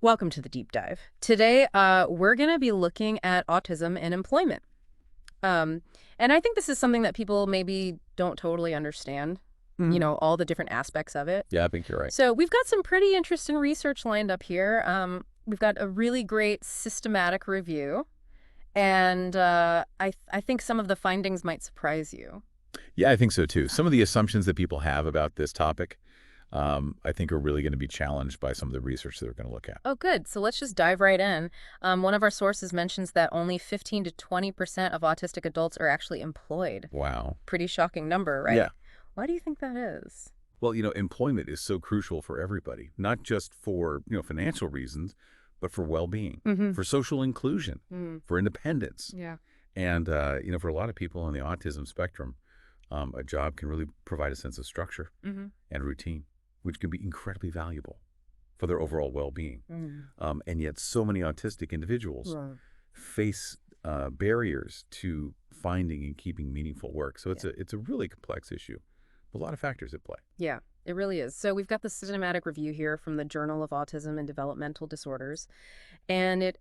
Welcome to the deep dive. Today, we're going to be looking at autism and employment. Um, and I think this is something that people maybe don't totally understand, all the different aspects of it. Yeah, I think you're right. So we've got some pretty interesting research lined up here. We've got a really great systematic review, and I think some of the findings might surprise you. Yeah, I think so too. Some of the assumptions that people have about this topic, I think are really going to be challenged by some of the research that we're going to look at. Oh, good. So let's just dive right in. One of our sources mentions that only 15 to 20% of autistic adults are actually employed. Wow. Pretty shocking number, right? Yeah. Why do you think that is? Well, employment is so crucial for everybody, not just for, financial reasons, but for well-being, for social inclusion, for independence. Yeah. And, for a lot of people on the autism spectrum, a job can really provide a sense of structure and routine, which can be incredibly valuable for their overall well-being. And yet so many autistic individuals face barriers to finding and keeping meaningful work. So it's a really complex issue. A lot of factors at play. Yeah, it really is. So we've got the systematic review here from the Journal of Autism and Developmental Disorders, and it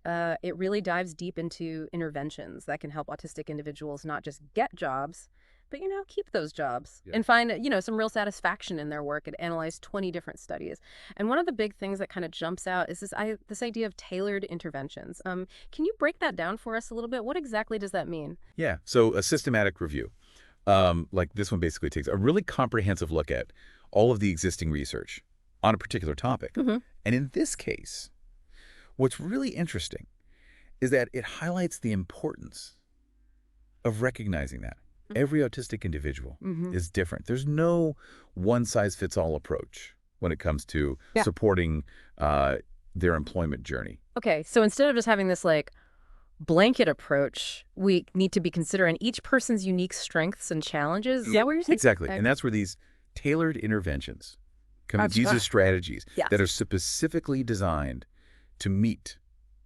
really dives deep into interventions that can help autistic individuals not just get jobs, but, keep those jobs and find, some real satisfaction in their work. It analyzed 20 different studies. And one of the big things that kind of jumps out is this idea of tailored interventions. Can you break that down for us a little bit? What exactly does that mean? Yeah, so a systematic review. Like this one basically takes a really comprehensive look at all of the existing research on a particular topic. And in this case, what's really interesting is that it highlights the importance of recognizing that every autistic individual is different. There's no one-size-fits-all approach when it comes to supporting their employment journey. Okay, so instead of just having this blanket approach, we need to be considering each person's unique strengths and challenges. Is that what you're saying? Exactly. And that's where these tailored interventions come in. These are strategies that are specifically designed to meet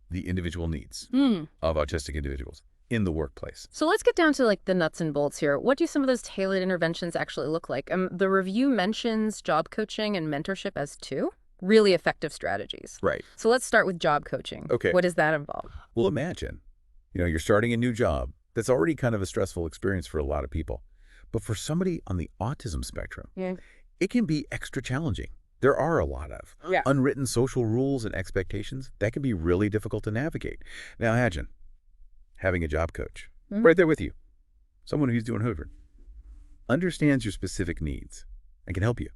the individual needs of autistic individuals in the workplace. So let's get down to the nuts and bolts here. What do some of those tailored interventions actually look like? The review mentions job coaching and mentorship as two really effective strategies. Right. So let's start with job coaching. Okay. What does that involve? Well, imagine, you're starting a new job. That's already kind of a stressful experience for a lot of people. But for somebody on the autism spectrum, it can be extra challenging. There are a lot of unwritten social rules and expectations that can be really difficult to navigate. Now imagine having a job coach right there with you, someone who's doing Hoover, understands your specific needs and can help you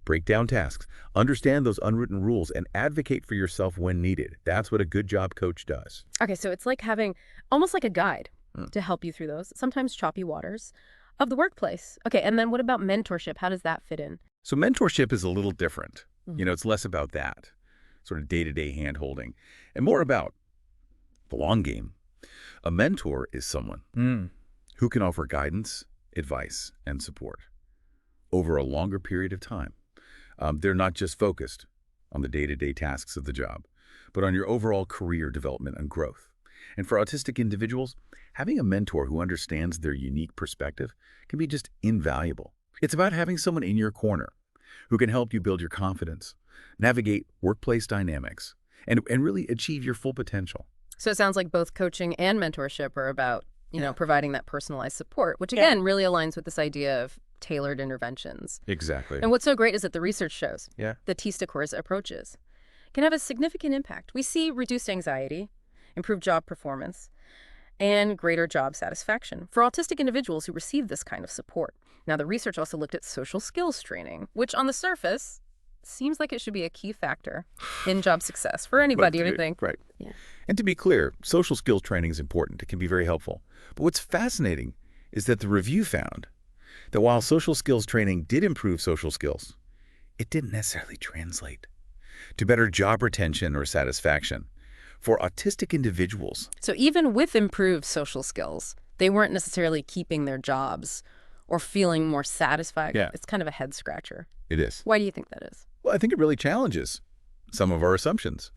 break down tasks, understand those unwritten rules, and advocate for yourself when needed. That's what a good job coach does. Okay, so it's like having almost like a guide to help you through those sometimes choppy waters of the workplace. Okay, and then what about mentorship? How does that fit in? So mentorship is a little different. It's less about that sort of day-to-day hand-holding and more about the long game. A mentor is someone who can offer guidance, advice, and support over a longer period of time. They're not just focused on the day-to-day tasks of the job, but on your overall career development and growth. And for autistic individuals, having a mentor who understands their unique perspective can be just invaluable. It's about having someone in your corner who can help you build your confidence, navigate workplace dynamics, and really achieve your full potential. So it sounds like both coaching and mentorship are about, providing that personalized support, which again really aligns with this idea of tailored interventions. Exactly. And what's so great is that the research shows the T-Stickors approaches can have a significant impact. We see reduced anxiety, improved job performance, and greater job satisfaction for autistic individuals who receive this kind of support. Now, the research also looked at social skills training, which on the surface seems like it should be a key factor in job success for anybody, I think. Right. Yeah. And to be clear, social skills training is important. It can be very helpful. But what's fascinating is that the review found that while social skills training did improve social skills, it didn't necessarily translate to better job retention or satisfaction for autistic individuals. So even with improved social skills, they weren't necessarily keeping their jobs or feeling more satisfied. Yeah. It's kind of a head scratcher. It is. Why do you think that is? Well, I think it really challenges some of our assumptions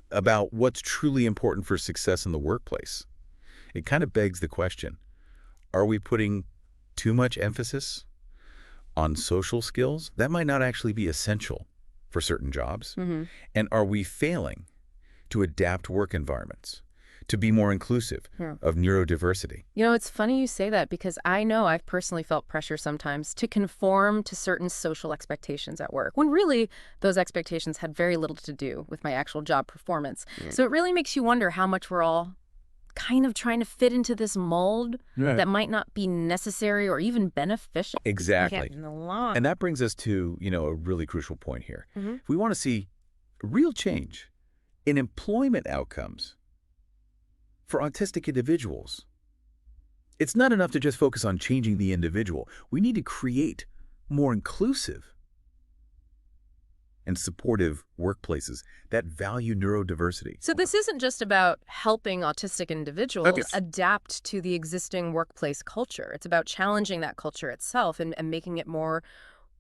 about what's truly important for success in the workplace. It kind of begs the question, are we putting too much emphasis on social skills? That might not actually be essential for certain jobs. And are we failing to adapt work environments, to be more inclusive of neurodiversity. You know, it's funny you say that because I know I've personally felt pressure sometimes to conform to certain social expectations at work, when really those expectations had very little to do with my actual job performance. So it really makes you wonder how much we're all kind of trying to fit into this mold that might not be necessary or even beneficial. Exactly. In the long. And that brings us to, a really crucial point here. If we want to see real change in employment outcomes for autistic individuals, it's not enough to just focus on changing the individual. We need to create more inclusive and supportive workplaces that value neurodiversity. So this isn't just about helping autistic individuals adapt to the existing workplace culture. It's about challenging that culture itself and making it more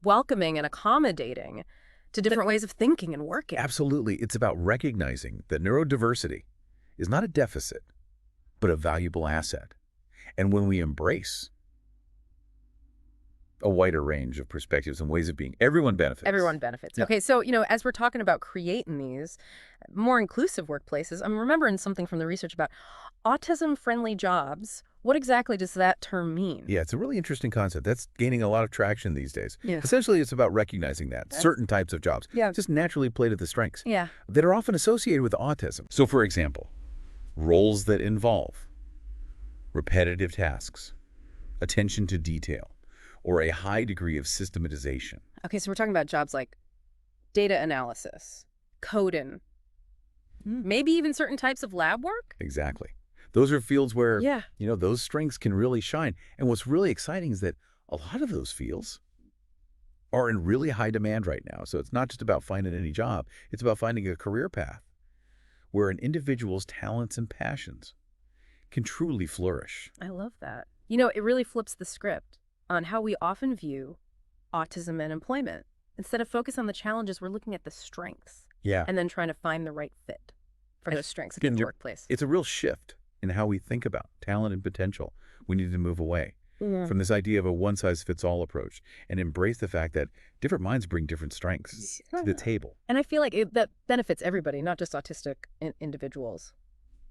welcoming and accommodating to different ways of thinking and working. Absolutely. It's about recognizing that neurodiversity is not a deficit, but a valuable asset. And when we embrace a wider range of perspectives and ways of being, everyone benefits. Everyone benefits. Yeah. Okay, so, as we're talking about creating these more inclusive workplaces, I'm remembering something from the research about autism-friendly jobs. What exactly does that term mean? Yeah, it's a really interesting concept. That's gaining a lot of traction these days. Yeah. Essentially, it's about recognizing that certain types of jobs just naturally play to the strengths that are often associated with autism. So, for example, roles that involve repetitive tasks, attention to detail, or a high degree of systematization. Okay, so we're talking about jobs like data analysis, coding, maybe even certain types of lab work? Exactly. Those are fields where, Yeah. those strengths can really shine. And what's really exciting is that a lot of those fields are in really high demand right now. So it's not just about finding any job. It's about finding a career path where an individual's talents and passions can truly flourish. I love that. It really flips the script on how we often view autism and employment. Instead of focus on the challenges, we're looking at the strengths. Yeah. And then trying to find the right fit for those strengths in the workplace. It's a real shift in how we think about talent and potential. We need to move away from this idea of a one-size-fits-all approach and embrace the fact that different minds bring different strengths to the table. And I feel like that benefits everybody, not just autistic individuals,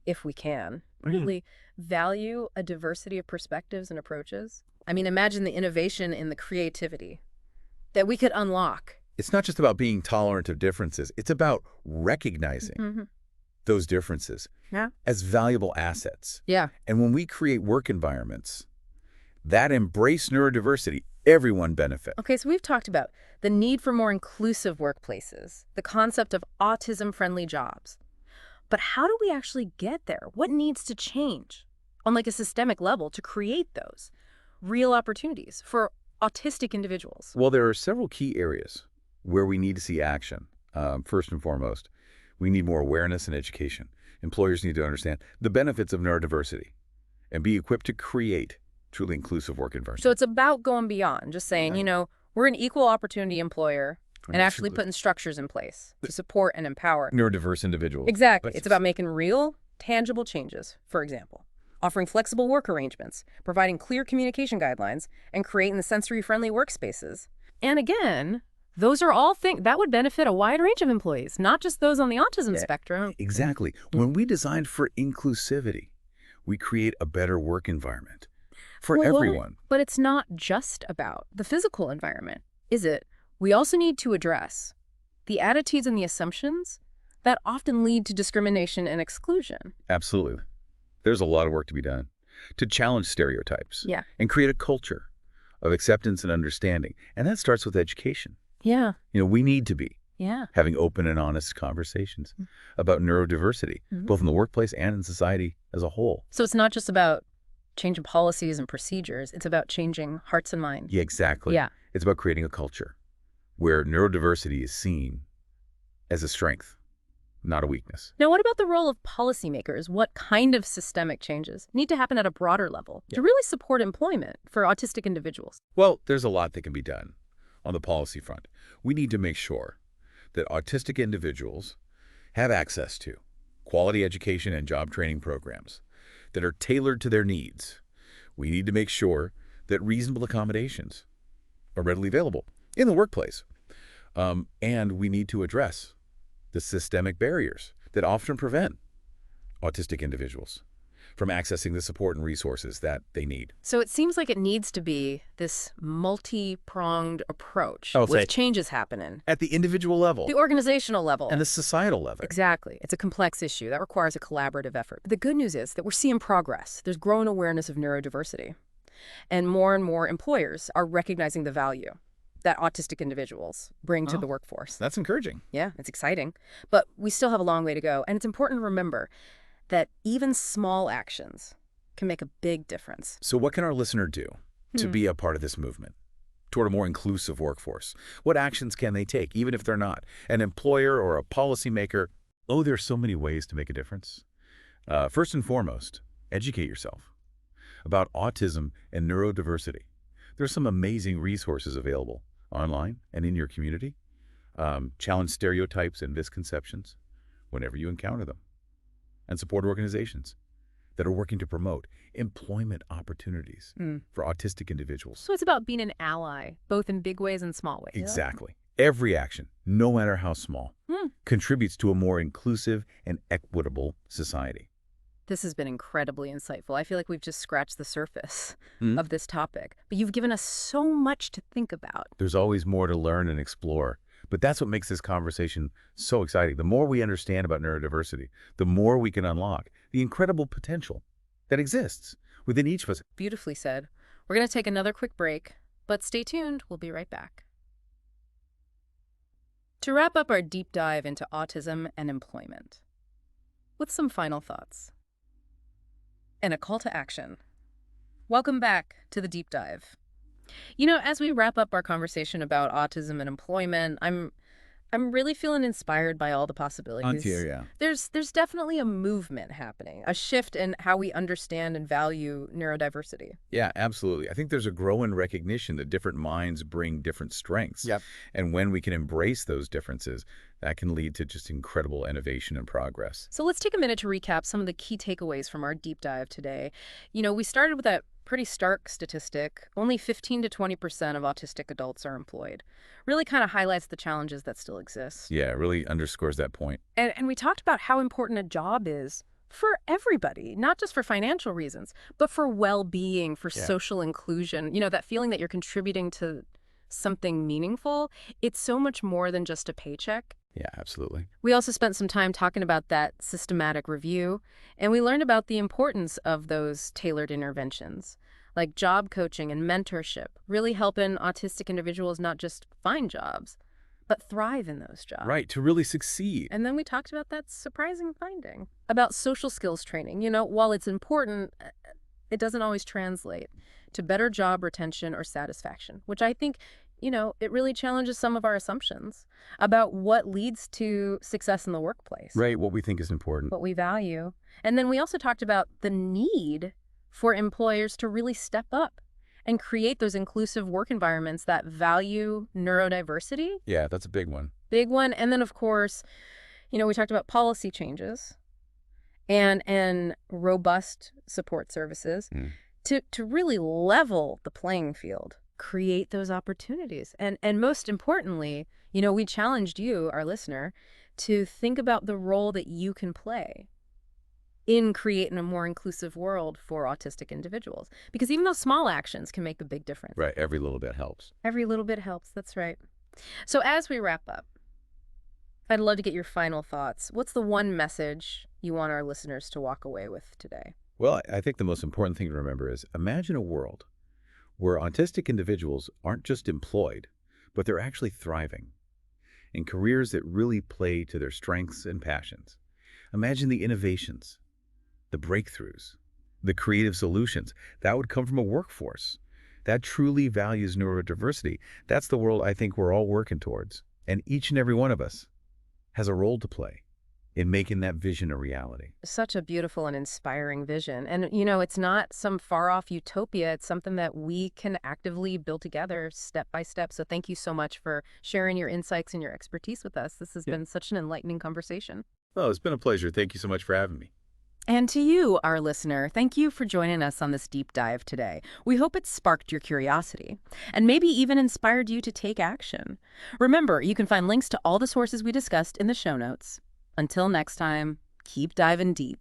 if we can. Really value a diversity of perspectives and approaches. I mean, imagine the innovation and the creativity that we could unlock. It's not just about being tolerant of differences. It's about recognizing those differences as valuable assets. Yeah. And when we create work environments that embrace neurodiversity, everyone benefits. Okay, so we've talked about the need for more inclusive workplaces, the concept of autism-friendly jobs. But how do we actually get there? What needs to change on like a systemic level to create those real opportunities for autistic individuals? Well, there are several key areas where we need to see action. First and foremost, we need more awareness and education. Employers need to understand the benefits of neurodiversity and be equipped to create truly inclusive work environments. So it's about going beyond, just saying, we're an equal opportunity employer and actually putting structures in place to support and empower neurodiverse individuals. Exactly. It's about making real, tangible changes, for example. Offering flexible work arrangements, providing clear communication guidelines, and creating the sensory-friendly workspaces. And again, those are all things that would benefit a wide range of employees, not just those on the autism spectrum. Exactly. When we design for inclusivity, we create a better work environment for everyone. But it's not just about the physical environment, is it? We also need to address the attitudes and the assumptions that often lead to discrimination and exclusion. Absolutely. There's a lot of work to be done to challenge stereotypes and create a culture of acceptance and understanding. And that starts with education. Yeah. We need to be Yeah. having open and honest conversations about neurodiversity, both in the workplace and in society as a whole. So it's not just about changing policies and procedures. It's about changing hearts and minds. Yeah, exactly. Yeah. It's about creating a culture where neurodiversity is seen as a strength, not a weakness. Now, what about the role of policymakers? What kind of systemic changes need to happen at a broader level to really support employment for autistic individuals? Well, there's a lot that can be done on the policy front. We need to make sure that autistic individuals have access to quality education and job training programs that are tailored to their needs. We need to make sure that reasonable accommodations are readily available in the workplace. And we need to address the systemic barriers that often prevent autistic individuals from accessing the support and resources that they need. So it seems like it needs to be this multi-pronged approach I will with say, changes happening. at the individual level The organizational level. and the societal level. Exactly. It's a complex issue that requires a collaborative effort. The good news is that we're seeing progress. There's growing awareness of neurodiversity. And more employers are recognizing the value that autistic individuals bring to the workforce. That's encouraging. Yeah, it's exciting. But we still have a long way to go. And it's important to remember that even small actions can make a big difference. So what can our listener do to be a part of this movement toward a more inclusive workforce? What actions can they take, even if they're not an employer or a policymaker? Oh, there's so many ways to make a difference. First and foremost, educate yourself about autism and neurodiversity. There's some amazing resources available online and in your community. Challenge stereotypes and misconceptions whenever you encounter them. And support organizations that are working to promote employment opportunities for autistic individuals. So it's about being an ally, both in big ways and small ways. Exactly. Every action, no matter how small, contributes to a more inclusive and equitable society. This has been incredibly insightful. I feel like we've just scratched the surface of this topic. But you've given us so much to think about. There's always more to learn and explore. But that's what makes this conversation so exciting. The more we understand about neurodiversity, the more we can unlock the incredible potential that exists within each of us. Beautifully said. We're going to take another quick break, but stay tuned. We'll be right back. To wrap up our deep dive into autism and employment, with some final thoughts and a call to action. Welcome back to the deep dive. You know, as we wrap up our conversation about autism and employment, I'm really feeling inspired by all the possibilities. Yeah. There's definitely a movement happening, a shift in how we understand and value neurodiversity. Yeah, absolutely. I think there's a growing recognition that different minds bring different strengths. Yep. And when we can embrace those differences, that can lead to just incredible innovation and progress. So let's take a minute to recap some of the key takeaways from our deep dive today. You know, we started with that pretty stark statistic. Only 15 to 20% of autistic adults are employed. Really kind of highlights the challenges that still exist. Yeah, it really underscores that point. And we talked about how important a job is for everybody, not just for financial reasons, but for well-being, for social inclusion. You know, that feeling that you're contributing to something meaningful. It's so much more than just a paycheck. Yeah, absolutely. We also spent some time talking about that systematic review, and we learned about the importance of those tailored interventions, like job coaching and mentorship, really helping autistic individuals not just find jobs, but thrive in those jobs. Right, to really succeed. And then we talked about that surprising finding about social skills training. You know, while it's important, it doesn't always translate to better job retention or satisfaction, which I think, you know, it really challenges some of our assumptions about what leads to success in the workplace. Right, what we think is important. What we value. And then we also talked about the need for employers to really step up and create those inclusive work environments that value neurodiversity. Yeah, that's a big one. Big one. And then, of course, you know, we talked about policy changes and robust support services to really level the playing field, create those opportunities. And most importantly, you know, we challenged you, our listener, to think about the role that you can play in creating a more inclusive world for autistic individuals. Because even those small actions can make a big difference. Right, every little bit helps. Every little bit helps, that's right. So as we wrap up, I'd love to get your final thoughts. What's the one message you want our listeners to walk away with today? Well, I think the most important thing to remember is imagine a world where autistic individuals aren't just employed, but they're actually thriving in careers that really play to their strengths and passions. Imagine the innovations, the breakthroughs, the creative solutions that would come from a workforce that truly values neurodiversity. That's the world I think we're all working towards. And each and every one of us has a role to play in making that vision a reality. Such a beautiful and inspiring vision. And, you know, it's not some far-off utopia. It's something that we can actively build together step by step. So thank you so much for sharing your insights and your expertise with us. This has been such an enlightening conversation. Oh, it's been a pleasure. Thank you so much for having me. And to you, our listener, thank you for joining us on this deep dive today. We hope it sparked your curiosity and maybe even inspired you to take action. Remember, you can find links to all the sources we discussed in the show notes. Until next time, keep diving deep.